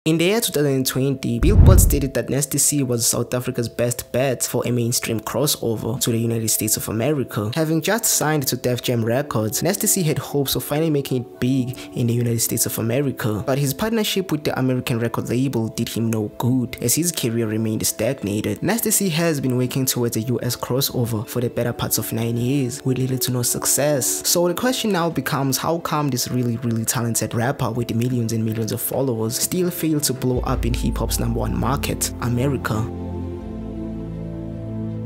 In the year 2020, Billboard stated that Nasty C was South Africa's best bet for a mainstream crossover to the United States of America. Having just signed to Def Jam Records, Nasty C had hopes of finally making it big in the United States of America, but his partnership with the American record label did him no good, as his career remained stagnated. Nasty C has been working towards a US crossover for the better parts of 9 years, with little to no success. So the question now becomes, how come this really talented rapper with millions and millions of followers still failed to blow up in hip-hop's #1 market, America?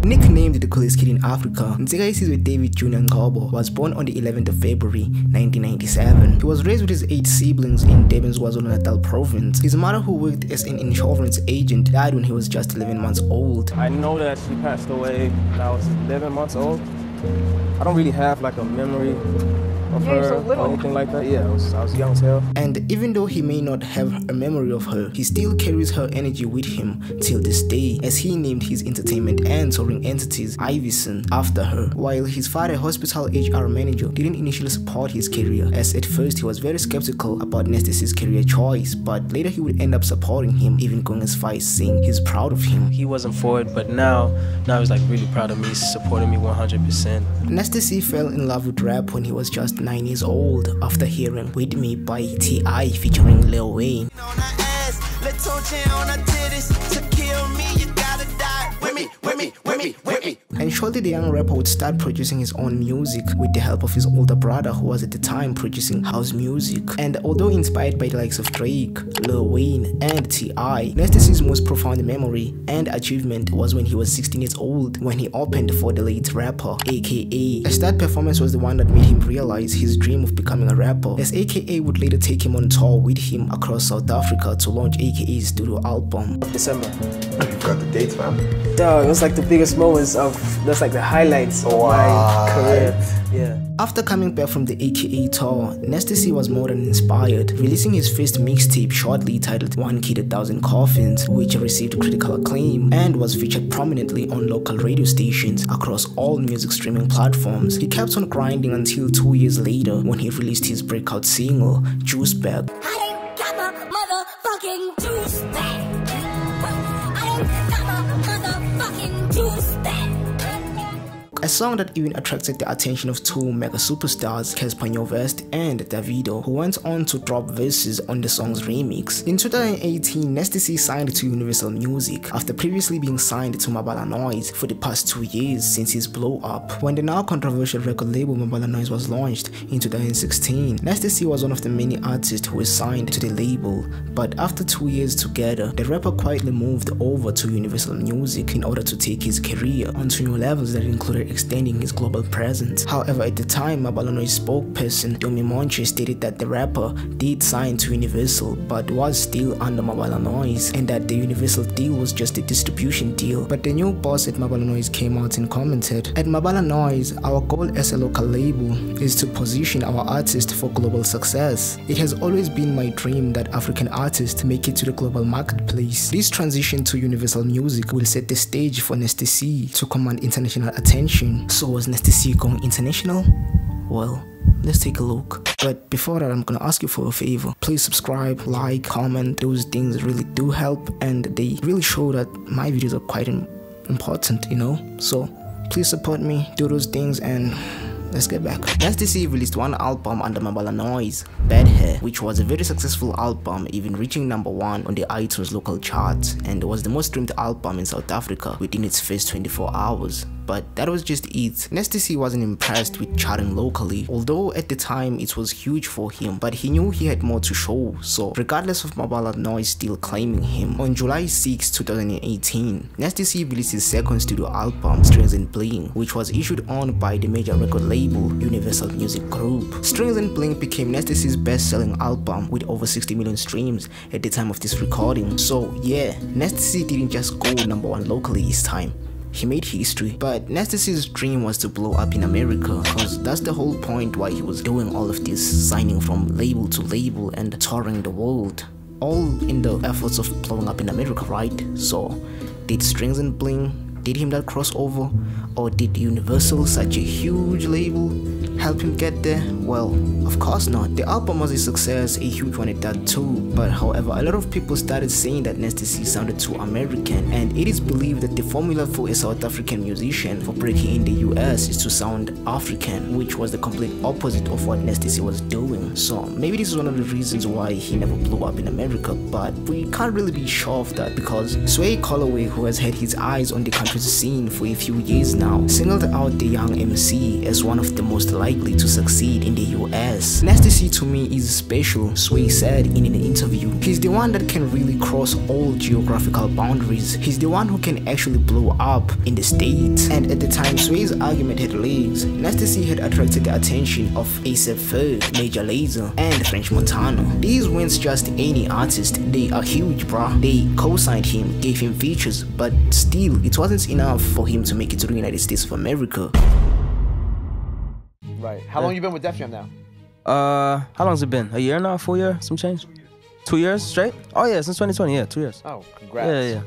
Nicknamed the coolest kid in Africa, Ntsika Isizwe David Jr. Ngcobo was born on the 11th of February 1997. He was raised with his 8 siblings in Durban's KwaZulu-Natal province. His mother, who worked as an insurance agent, died when he was just 11 months old. I know that she passed away when I was 11 months old. I don't really have like a memory of her or anything like that. Yeah, I was young as hell. And even though he may not have a memory of her, he still carries her energy with him till this day, as he named his entertainment and touring entities Ivyson after her. While his father, a hospital HR manager, didn't initially support his career, as at first he was very skeptical about Nasty C's career choice, but later he would end up supporting him, even going as far as saying he's proud of him. He wasn't for it, but now he's like really proud of me, supporting me 100%. Nasty C fell in love with rap when he was just 9 years old after hearing With Me by T.I. featuring Lil Wayne. And shortly the young rapper would start producing his own music with the help of his older brother, who was at the time producing house music. And although inspired by the likes of Drake, Lil Wayne and T.I., Nasty C's most profound memory and achievement was when he was 16 years old, when he opened for the late rapper AKA. As that performance was the one that made him realize his dream of becoming a rapper, as AKA would later take him on tour with him across South Africa to launch AKA's studio album. December. You've got the dates, man. Dog, it was like the biggest moments of, that's like the highlights of my career. Yeah. After coming back from the AKA tour, Nasty C was more than inspired, releasing his first mixtape shortly titled One Kid 1,000 Coffins, which received critical acclaim and was featured prominently on local radio stations across all music streaming platforms. He kept on grinding until 2 years later when he released his breakout single, Juice Bag. I ain't got my motherfucking juice back. I ain't got my motherfucking juice back. A song that even attracted the attention of 2 mega superstars, Cassper Nyovest and Davido, who went on to drop verses on the song's remix. In 2018, Nasty C signed to Universal Music after previously being signed to Mabala Noise for the past 2 years since his blow up. When the now controversial record label Mabala Noise was launched in 2016, Nasty C was one of the many artists who was signed to the label, but after 2 years together, the rapper quietly moved over to Universal Music in order to take his career onto new levels that included extending his global presence. However, at the time, Mabala Noise spokesperson Yomi Monche stated that the rapper did sign to Universal but was still under Mabala Noise, and that the Universal deal was just a distribution deal. But the new boss at Mabala Noise came out and commented, "At Mabala Noise, our goal as a local label is to position our artists for global success. It has always been my dream that African artists make it to the global marketplace. This transition to Universal Music will set the stage for Nasty C to command international attention." So was Nasty C going international? Well, let's take a look. But before that, I'm gonna ask you for a favor. Please subscribe, like, comment. Those things really do help, and they really show that my videos are quite important, you know? So please support me, do those things, and let's get back. Nasty C released one album under Mabala Noise, Bad Hair, which was a very successful album, even reaching #1 on the iTunes local charts, and was the most streamed album in South Africa within its first 24 hours. But that was just it. Nasty C wasn't impressed with charting locally, although at the time it was huge for him, but he knew he had more to show, so regardless of Mabala Noise still claiming him, on July 6, 2018, Nasty C released his second studio album, Strings and Bling, which was issued on by the major record label Universal Music Group. Strings and Bling became Nasty C's best-selling album with over 60 million streams at the time of this recording. So yeah, Nasty C didn't just go #1 locally this time. He made history, but Nasty C's dream was to blow up in America, because that's the whole point why he was doing all of this, signing from label to label and touring the world, all in the efforts of blowing up in America, right? So did Strings and Bling did him that crossover? Or did Universal, such a huge label, help him get there? Well, of course not. The album was a success, a huge one at that too, but however, a lot of people started saying that Nasty C sounded too American, and it is believed that the formula for a South African musician for breaking in the US is to sound African, which was the complete opposite of what Nasty C was doing. So maybe this is one of the reasons why he never blew up in America, but we can't really be sure of that because Sway Calloway, who has had his eyes on the country's scene for a few years now, singled out the young MC as one of the most likely to succeed in the US. Nasty C to me is special, Sway said in an interview. He's the one that can really cross all geographical boundaries. He's the one who can actually blow up in the States. And at the time Sway's argument had legs, Nasty C had attracted the attention of A$AP Ferg, Major Lazer, and French Montana. These weren't just any artist, they are huge, bruh. They co-signed him, gave him features, but still, it wasn't enough for him to make it to the United States of America. Right. How long you been with Def Jam now? How long's it been? A year now? 4 years? Some change? 2 years straight? Oh yeah, since 2020, yeah, 2 years. Oh, congrats. Yeah.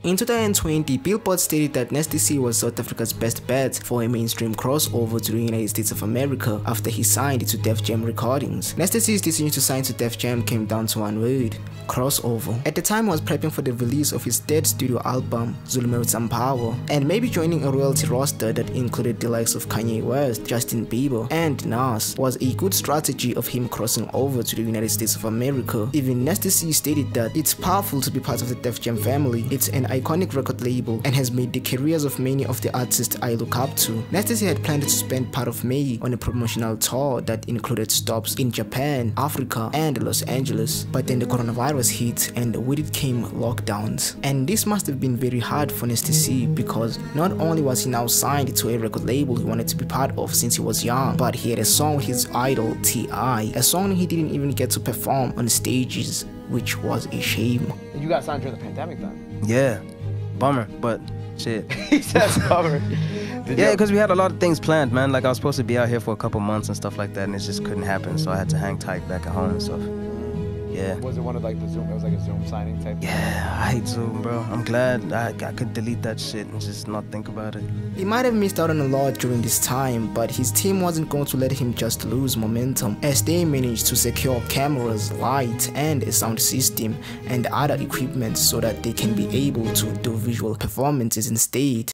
In 2020, Billboard stated that Nasty C was South Africa's best bet for a mainstream crossover to the United States of America after he signed to Def Jam Recordings. Nasty C's decision to sign to Def Jam came down to one word: crossover. At the time, he was prepping for the release of his third studio album, Zulu with Some Power, and maybe joining a royalty roster that included the likes of Kanye West, Justin Bieber, and Nas was a good strategy of him crossing over to the United States of America. Even Nasty C stated that it's powerful to be part of the Def Jam family. It's an iconic record label and has made the careers of many of the artists I look up to. Nasty C had planned to spend part of May on a promotional tour that included stops in Japan, Africa, and Los Angeles, but then the coronavirus hit and with it came lockdowns. And this must have been very hard for Nasty C because not only was he now signed to a record label he wanted to be part of since he was young, but he had a song with his idol T.I., a song he didn't even get to perform on stages, which was a shame. And you got signed during the pandemic then? Yeah, bummer, but shit. He says bummer. Yeah, because we had a lot of things planned, man. Like I was supposed to be out here for a couple months and stuff like that, and it just couldn't happen, so I had to hang tight back at home and stuff. Yeah. Was it one of like the Zoom? It was like a Zoom signing type. Yeah, I hate Zoom, bro. I'm glad I could delete that shit and just not think about it. He might have missed out on a lot during this time, but his team wasn't going to let him just lose momentum, as they managed to secure cameras, lights, and a sound system and other equipment so that they can be able to do visual performances instead.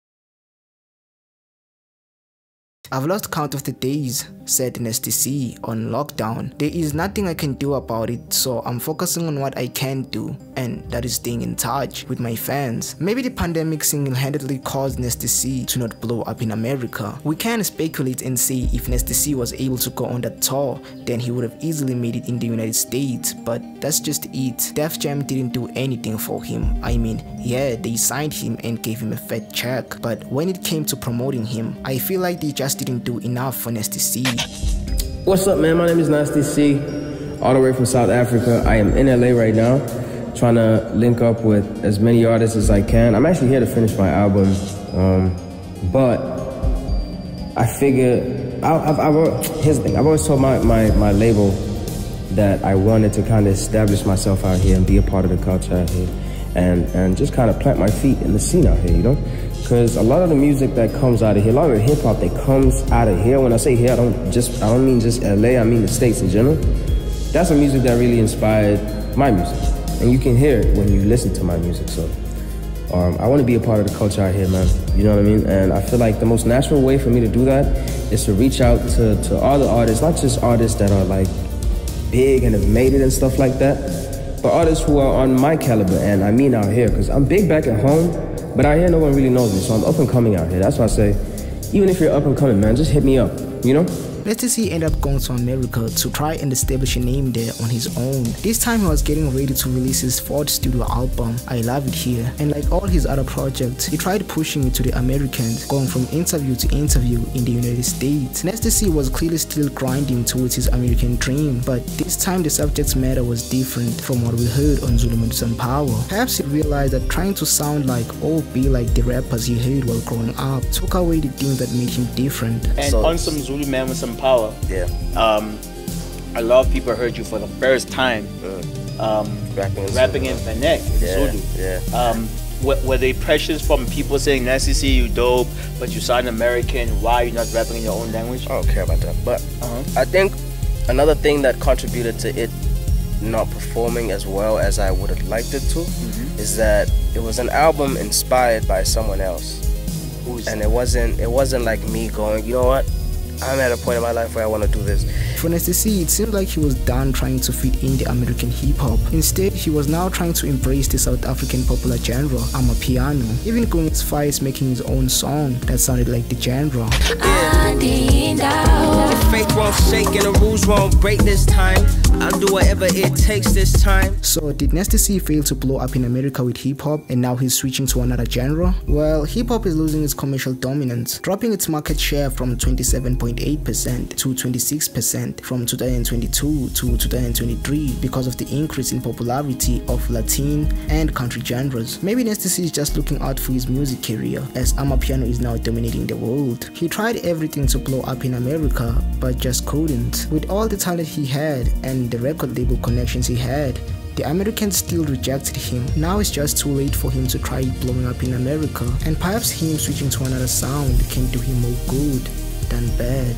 I've lost count of the days, said Nasty C on lockdown. There is nothing I can do about it, so I'm focusing on what I can do, and that is staying in touch with my fans. Maybe the pandemic single-handedly caused Nasty C to not blow up in America. We can speculate and say if Nasty C was able to go on that tour, then he would have easily made it in the United States, but that's just it. Def Jam didn't do anything for him. I mean, yeah, they signed him and gave him a fat check, but when it came to promoting him, I feel like they just didn't do enough for Nasty C. What's up, man? My name is Nasty C, all the way from South Africa. I am in LA right now, trying to link up with as many artists as I can. I'm actually here to finish my album, but I figure, here's the thing, I've always told my label that I wanted to kind of establish myself out here and be a part of the culture out here, and just kind of plant my feet in the scene out here, you know? Because a lot of the music that comes out of here, a lot of the hip hop that comes out of here, when I say here, I don't mean just LA, I mean the States in general. That's the music that really inspired my music. And you can hear it when you listen to my music. So I want to be a part of the culture out here, man. You know what I mean? And I feel like the most natural way for me to do that is to reach out to all the artists, not just artists that are like big and have made it and stuff like that, but artists who are on my caliber, and I mean out here, because I'm big back at home, but out here no one really knows me, so I'm up and coming out here. That's why I say, even if you're up and coming, man, just hit me up, you know? Nasty C ended up going to America to try and establish a name there on his own. This time he was getting ready to release his fourth studio album, I Love It Here, and like all his other projects, he tried pushing it to the Americans, going from interview to interview in the United States. Nasty C was clearly still grinding towards his American dream, but this time the subject matter was different from what we heard on Zulu with Some Power. Perhaps he realized that trying to sound like or be like the rappers he heard while growing up took away the thing that made him different. And so, on some Zulu Man with Some Power, yeah, a lot of people heard you for the first time rapping in Phonetic, yeah, Zulu. Yeah. were they pressures from people saying, Nasty C, you dope, but you sound American, why are you not rapping in your own language? I don't care about that. But I think another thing that contributed to it not performing as well as I would have liked it to is that it was an album inspired by someone else. And it wasn't like me going, you know what, I'm at a point in my life where I want to do this. For Nasty C, it seemed like he was done trying to fit in the American hip-hop. Instead, he was now trying to embrace the South African popular genre, Amapiano, even going as far as making his own song that sounded like the genre. The faith won't shake and the rules won't break this time. I'll do whatever it takes this time. So did Nasty C fail to blow up in America with hip-hop and now he's switching to another genre? Well, hip-hop is losing its commercial dominance, dropping its market share from 27.8% to 26% from 2022 to 2023 because of the increase in popularity of Latin and country genres. Maybe Nasty C is just looking out for his music career as Amapiano is now dominating the world. He tried everything to blow up in America but just couldn't. With all the talent he had and the record label connections he had, the Americans still rejected him. Now it's just too late for him to try blowing up in America, and perhaps him switching to another sound can do him more good than bad.